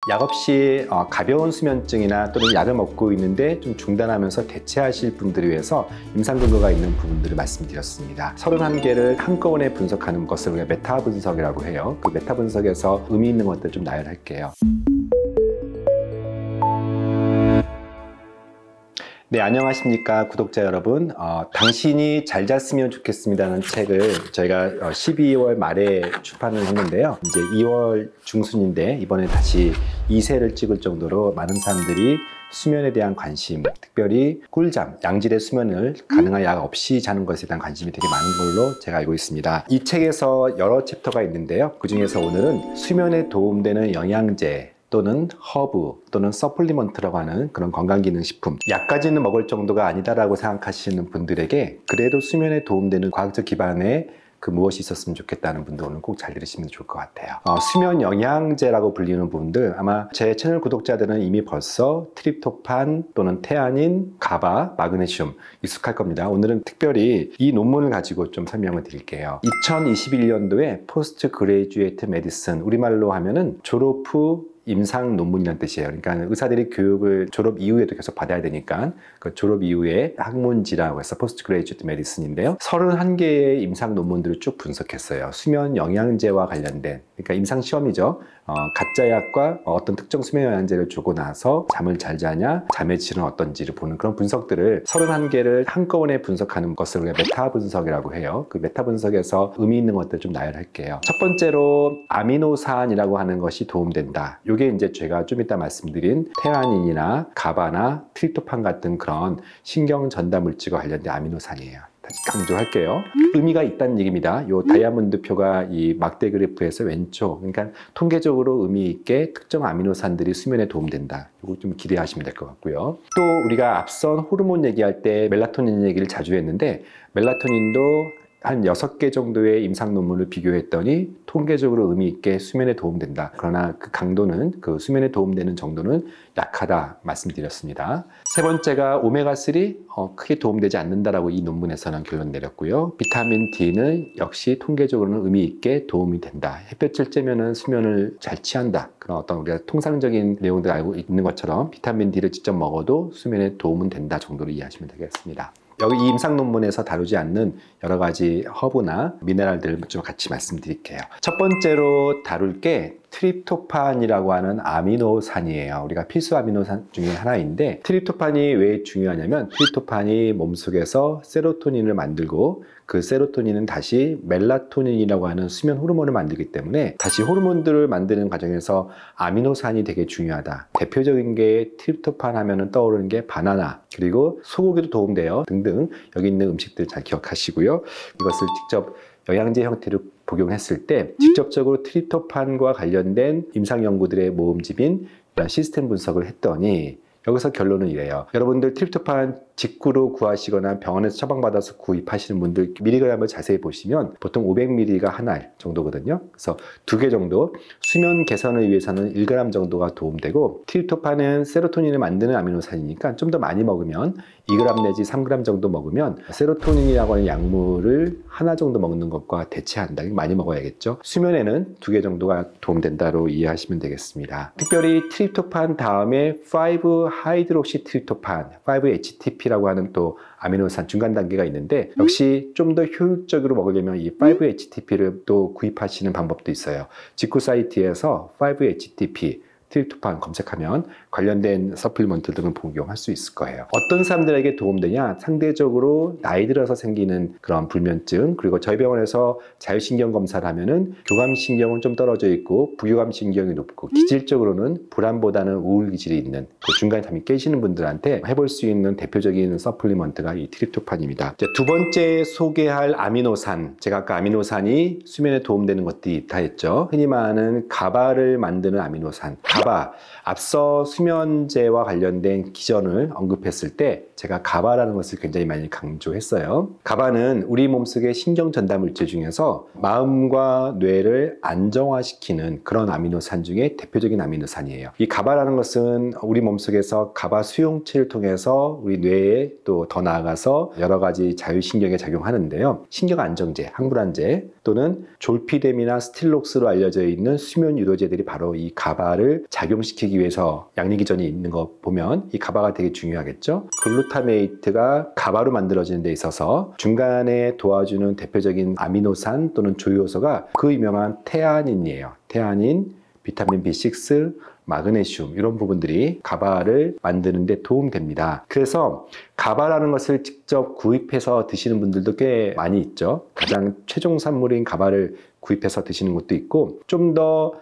약 없이 가벼운 수면증이나 또는 약을 먹고 있는데 좀 중단하면서 대체하실 분들을 위해서 임상 근거가 있는 부분들을 말씀드렸습니다. 31개를 한꺼번에 분석하는 것을 우리가 메타 분석이라고 해요. 그 메타 분석에서 의미 있는 것들 좀 나열할게요. 네, 안녕하십니까 구독자 여러분. 당신이 잘 잤으면 좋겠습니다는 책을 저희가 12월 말에 출판을 했는데요. 이제 2월 중순인데 이번에 다시 2세를 찍을 정도로 많은 사람들이 수면에 대한 관심, 특별히 꿀잠, 양질의 수면을 가능한 약 없이 자는 것에 대한 관심이 되게 많은 걸로 제가 알고 있습니다. 이 책에서 여러 챕터가 있는데요. 그 중에서 오늘은 수면에 도움되는 영양제 또는 허브 또는 서플리먼트라고 하는 그런 건강기능식품, 약까지는 먹을 정도가 아니다라고 생각하시는 분들에게 그래도 수면에 도움되는 과학적 기반의 무엇이 있었으면 좋겠다는 분들 오늘 꼭 잘 들으시면 좋을 것 같아요. 수면 영양제라고 불리는 부분들, 아마 제 채널 구독자들은 이미 벌써 트립토판 또는 테아닌, 가바, 마그네슘 익숙할 겁니다. 오늘은 특별히 이 논문을 가지고 좀 설명을 드릴게요. 2021년도에 포스트 그레이주에이트 메디슨, 우리말로 하면은 졸업 후 임상 논문이라는 뜻이에요. 그러니까 의사들이 교육을 졸업 이후에도 계속 받아야 되니까 그 졸업 이후에 학문지라고 해서 포스트 그레이주에이트 메디슨인데요. 31개의 임상 논문들을 쭉 분석했어요. 수면 영양제와 관련된, 그러니까 임상 시험이죠. 가짜 약과 어떤 특정 수면 영양제를 주고 나서 잠을 잘 자냐, 잠의 질은 어떤지를 보는 그런 분석들을 31개를 한꺼번에 분석하는 것을 우리가 메타 분석이라고 해요. 그 메타 분석에서 의미 있는 것들 좀 나열할게요. 첫 번째로 아미노산이라고 하는 것이 도움된다. 이게 이제 제가 좀 이따 말씀드린 테아닌이나 가바나 트립토판 같은 그런 신경 전달 물질과 관련된 아미노산이에요. 다시 강조할게요. 의미가 있다는 얘기입니다. 이 다이아몬드 표가 이 막대 그래프에서 왼쪽, 그러니까 통계적으로 의미 있게 특정 아미노산들이 수면에 도움된다. 이거 좀 기대하시면 될 것 같고요. 또 우리가 앞선 호르몬 얘기할 때 멜라토닌 얘기를 자주 했는데, 멜라토닌도 한 6개 정도의 임상 논문을 비교했더니 통계적으로 의미 있게 수면에 도움된다. 그러나 그 강도는, 그 수면에 도움되는 정도는 약하다 말씀드렸습니다. 세 번째가 오메가3 크게 도움되지 않는다라고 이 논문에서는 결론 내렸고요. 비타민 D는 역시 통계적으로는 의미 있게 도움이 된다. 햇볕을 쬐면은 수면을 잘 취한다. 그런 어떤 우리가 통상적인 내용들 알고 있는 것처럼 비타민 D를 직접 먹어도 수면에 도움은 된다 정도로 이해하시면 되겠습니다. 여기 이 임상 논문에서 다루지 않는 여러 가지 허브나 미네랄들을 좀 같이 말씀드릴게요. 첫 번째로 다룰 게 트립토판이라고 하는 아미노산이에요. 우리가 필수 아미노산 중에 하나인데, 트립토판이 왜 중요하냐면 트립토판이 몸속에서 세로토닌을 만들고 그 세로토닌은 다시 멜라토닌이라고 하는 수면 호르몬을 만들기 때문에 다시 호르몬들을 만드는 과정에서 아미노산이 되게 중요하다. 대표적인 게 트립토판 하면은 떠오르는 게 바나나, 그리고 소고기도 도움돼요 등등. 여기 있는 음식들 잘 기억하시고요. 이것을 직접 영양제 형태로 복용했을 때 직접적으로 트립토판과 관련된 임상 연구들의 모음집인 이런 시스템 분석을 했더니 여기서 결론은 이래요. 여러분들 트립토판 직구로 구하시거나 병원에서 처방받아서 구입하시는 분들 미리그램을 자세히 보시면 보통 500mg가 한 알 정도거든요. 그래서 2개 정도, 수면 개선을 위해서는 1g 정도가 도움되고, 트립토판은 세로토닌을 만드는 아미노산이니까 좀 더 많이 먹으면 2g 내지 3g 정도 먹으면 세로토닌이라고 하는 약물을 하나 정도 먹는 것과 대체한다. 많이 먹어야겠죠. 수면에는 2개 정도가 도움된다로 이해하시면 되겠습니다. 특별히 트립토판 다음에 5하이드록시 트립토판, 5-HTP 라고 하는 또 아미노산 중간 단계가 있는데, 역시 좀 더 효율적으로 먹으려면 이 5-HTP를 또 구입하시는 방법도 있어요. 직구 사이트에서 5-HTP 트립토판 검색하면 관련된 서플리먼트들은 복용할 수 있을 거예요. 어떤 사람들에게 도움되냐? 상대적으로 나이 들어서 생기는 그런 불면증, 그리고 저희 병원에서 자율신경 검사를 하면은 교감신경은 좀 떨어져 있고 부교감신경이 높고 기질적으로는 불안보다는 우울 기질이 있는 그 중간에 잠이 깨시는 분들한테 해볼 수 있는 대표적인 서플리먼트가 이 트립토판입니다. 두 번째 소개할 아미노산, 제가 아까 아미노산이 수면에 도움되는 것들이 있다 했죠. 흔히 말하는 가바를 만드는 아미노산. 가바, 앞서 수면제와 관련된 기전을 언급했을 때 제가 가바라는 것을 굉장히 많이 강조했어요. 가바는 우리 몸속의 신경 전달 물질 중에서 마음과 뇌를 안정화시키는 그런 아미노산 중에 대표적인 아미노산이에요. 이 가바라는 것은 우리 몸속에서 가바 수용체를 통해서 우리 뇌에 또 더 나아가서 여러 가지 자율신경에 작용하는데요. 신경 안정제, 항불안제, 또는 졸피뎀이나 스틸록스로 알려져 있는 수면 유도제들이 바로 이 가바를 작용시키기 위해서 양리기전이 있는 거 보면 이 가바가 되게 중요하겠죠. 글루타메이트가 가바로 만들어지는 데 있어서 중간에 도와주는 대표적인 아미노산 또는 조효소가 그 유명한 테아닌이에요. 테아닌, 비타민 B6, 마그네슘 이런 부분들이 가바를 만드는 데 도움됩니다. 그래서 가바라는 것을 직접 구입해서 드시는 분들도 꽤 많이 있죠. 가장 최종 산물인 가바를 구입해서 드시는 것도 있고, 좀 더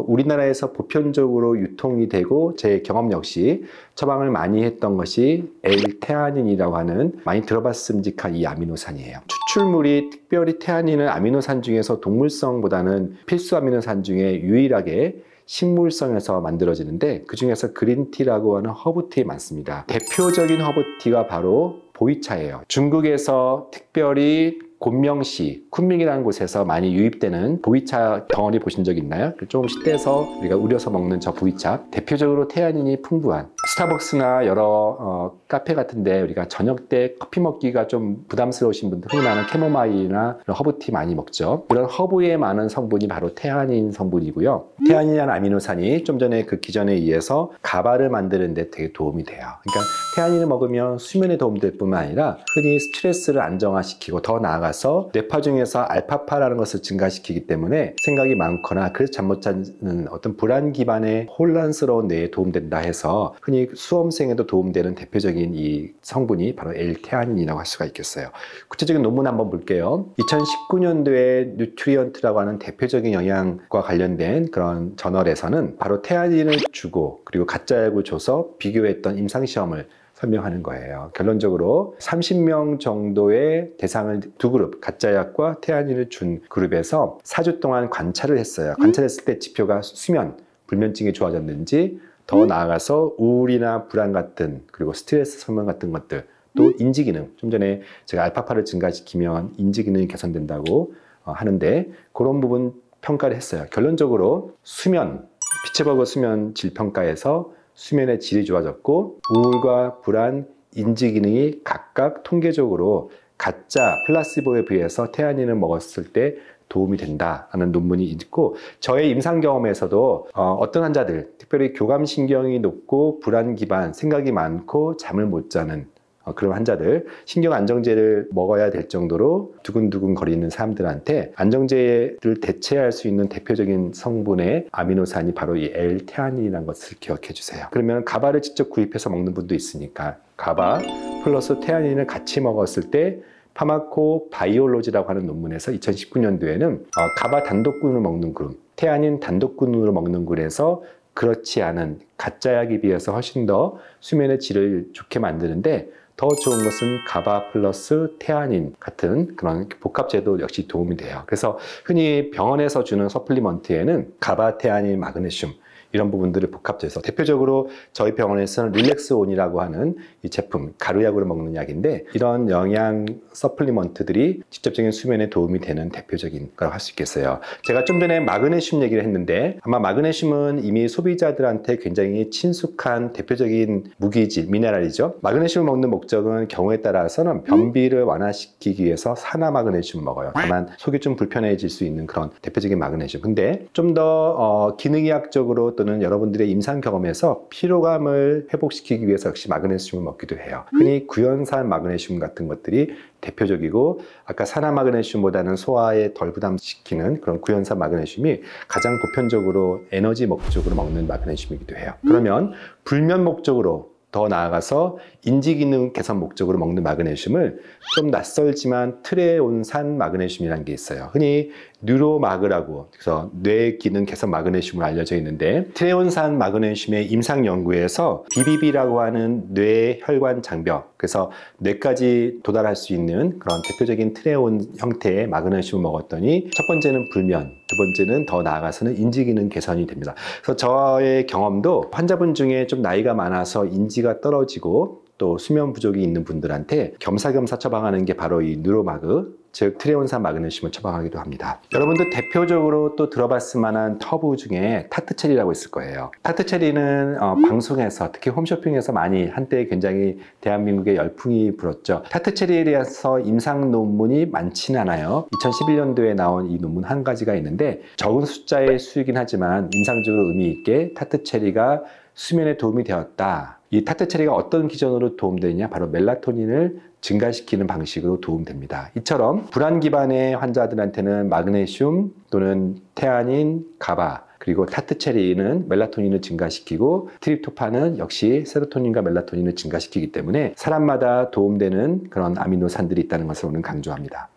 우리나라에서 보편적으로 유통이 되고 제 경험 역시 처방을 많이 했던 것이 L테아닌이라고 하는, 많이 들어봤음직한 이 아미노산이에요. 추출물이 특별히 테아닌은 아미노산 중에서 동물성보다는 필수 아미노산 중에 유일하게 식물성에서 만들어지는데, 그 중에서 그린티라고 하는 허브티에 많습니다. 대표적인 허브티가 바로 보이차예요. 중국에서 특별히 곤명시, 쿤밍이라는 곳에서 많이 유입되는 보이차 덩어리 보신 적 있나요? 조금씩 떼서 우리가 우려서 먹는 저 보이차, 대표적으로 테아닌이 풍부한, 스타벅스나 여러 카페 같은데 우리가 저녁 때 커피 먹기가 좀 부담스러우신 분들, 흔히 말하는 캐모마일이나 허브티 많이 먹죠. 이런 허브에 많은 성분이 바로 테아닌 성분이고요. 테아닌이라는 아미노산이 좀 전에 그 기전에 의해서 가바를 만드는 데 되게 도움이 돼요. 그러니까 테아닌을 먹으면 수면에 도움될 뿐만 아니라 흔히 스트레스를 안정화시키고, 더 나아가서 뇌파 중에서 알파파라는 것을 증가시키기 때문에 생각이 많거나 그래서 잠 못 자는 어떤 불안 기반의 혼란스러운 뇌에 도움된다 해서 흔히 수험생에도 도움되는 대표적인 이 성분이 바로 L테아닌이라고 할 수가 있겠어요. 구체적인 논문 한번 볼게요. 2019년도에 뉴트리언트라고 하는 대표적인 영양과 관련된 그런 저널에서는 바로 테아닌을 주고 그리고 가짜약을 줘서 비교했던 임상시험을 설명하는 거예요. 결론적으로 30명 정도의 대상을 두 그룹, 가짜약과 테아닌을 준 그룹에서 4주 동안 관찰을 했어요. 관찰했을 때 지표가 수면, 불면증이 좋아졌는지, 더 나아가서 우울이나 불안 같은, 그리고 스트레스 성면 같은 것들, 또 인지기능, 좀 전에 제가 알파파를 증가시키면 인지기능이 개선된다고 하는데, 그런 부분 평가를 했어요. 결론적으로 수면, 피츠버그 수면 질평가에서 수면의 질이 좋아졌고, 우울과 불안, 인지 기능이 각각 통계적으로 가짜 플라시보에 비해서 테아닌을 먹었을 때 도움이 된다는 논문이 있고, 저의 임상 경험에서도 어떤 환자들, 특별히 교감신경이 높고 불안 기반, 생각이 많고 잠을 못 자는 그런 환자들, 신경 안정제를 먹어야 될 정도로 두근두근 거리는 사람들한테 안정제를 대체할 수 있는 대표적인 성분의 아미노산이 바로 이 L테아닌이라는 것을 기억해 주세요. 그러면 가바를 직접 구입해서 먹는 분도 있으니까 가바 플러스 테아닌을 같이 먹었을 때 파마코 바이올로지라고 하는 논문에서 2019년도에는 가바 단독균을 먹는 그룹, 테아닌 단독균으로 먹는 그룹에서 그렇지 않은 가짜약에 비해서 훨씬 더 수면의 질을 좋게 만드는데, 더 좋은 것은 가바 플러스 테아닌 같은 그런 복합제도 역시 도움이 돼요. 그래서 흔히 병원에서 주는 서플리먼트에는 가바, 테아닌, 마그네슘 이런 부분들을 복합돼서, 대표적으로 저희 병원에서는 릴렉스온이라고 하는 이 제품, 가루약으로 먹는 약인데, 이런 영양 서플리먼트들이 직접적인 수면에 도움이 되는 대표적인 거라고 할 수 있겠어요. 제가 좀 전에 마그네슘 얘기를 했는데, 아마 마그네슘은 이미 소비자들한테 굉장히 친숙한 대표적인 무기질, 미네랄이죠. 마그네슘을 먹는 목적은 경우에 따라서는 변비를 완화시키기 위해서 산화 마그네슘을 먹어요. 다만 속이 좀 불편해질 수 있는 그런 대표적인 마그네슘. 근데 좀 더 기능의학적으로 또는 여러분들의 임상 경험에서 피로감을 회복시키기 위해서 역시 마그네슘을 먹기도 해요. 흔히 구연산 마그네슘 같은 것들이 대표적이고, 아까 산화 마그네슘보다는 소화에 덜 부담시키는 그런 구연산 마그네슘이 가장 보편적으로 에너지 목적으로 먹는 마그네슘이기도 해요. 그러면 불면 목적으로, 더 나아가서 인지기능 개선 목적으로 먹는 마그네슘을 좀 낯설지만 트레온산 마그네슘이라는 게 있어요. 흔히 뉴로마그라고, 그래서 뇌 기능 개선 마그네슘으로 알려져 있는데, 트레온산 마그네슘의 임상 연구에서 BBB라고 하는 뇌 혈관 장벽, 그래서 뇌까지 도달할 수 있는 그런 대표적인 트레온 형태의 마그네슘을 먹었더니, 첫 번째는 불면, 두 번째는 더 나아가서는 인지기능 개선이 됩니다. 그래서 저의 경험도 환자분 중에 좀 나이가 많아서 인지가 떨어지고 또 수면 부족이 있는 분들한테 겸사겸사 처방하는 게 바로 이 누로마그, 즉 트레온산 마그네슘을 처방하기도 합니다. 여러분들 대표적으로 또 들어봤을 만한 터브 중에 타트체리라고 있을 거예요. 타트체리는 방송에서, 특히 홈쇼핑에서 많이 한때 굉장히 대한민국에 열풍이 불었죠. 타트체리에 대해서 임상 논문이 많지는 않아요. 2011년도에 나온 이 논문 한 가지가 있는데, 적은 숫자의 수이긴 하지만 임상적으로 의미 있게 타트체리가 수면에 도움이 되었다. 이 타트체리가 어떤 기전으로 도움되느냐, 바로 멜라토닌을 증가시키는 방식으로 도움됩니다. 이처럼 불안 기반의 환자들한테는 마그네슘 또는 테아닌, 가바, 그리고 타트체리는 멜라토닌을 증가시키고 트립토판은 역시 세로토닌과 멜라토닌을 증가시키기 때문에 사람마다 도움되는 그런 아미노산들이 있다는 것을 오늘 강조합니다.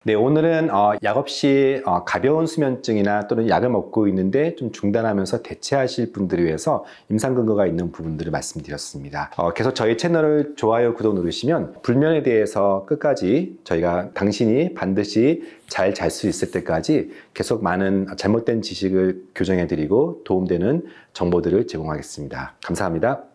네, 오늘은 약 없이 가벼운 수면증이나 또는 약을 먹고 있는데 좀 중단하면서 대체하실 분들을 위해서 임상 근거가 있는 부분들을 말씀드렸습니다. 계속 저희 채널을 좋아요, 구독 누르시면 불면에 대해서 끝까지 저희가 당신이 반드시 잘 잘 수 있을 때까지 계속 많은 잘못된 지식을 교정해 드리고 도움되는 정보들을 제공하겠습니다. 감사합니다.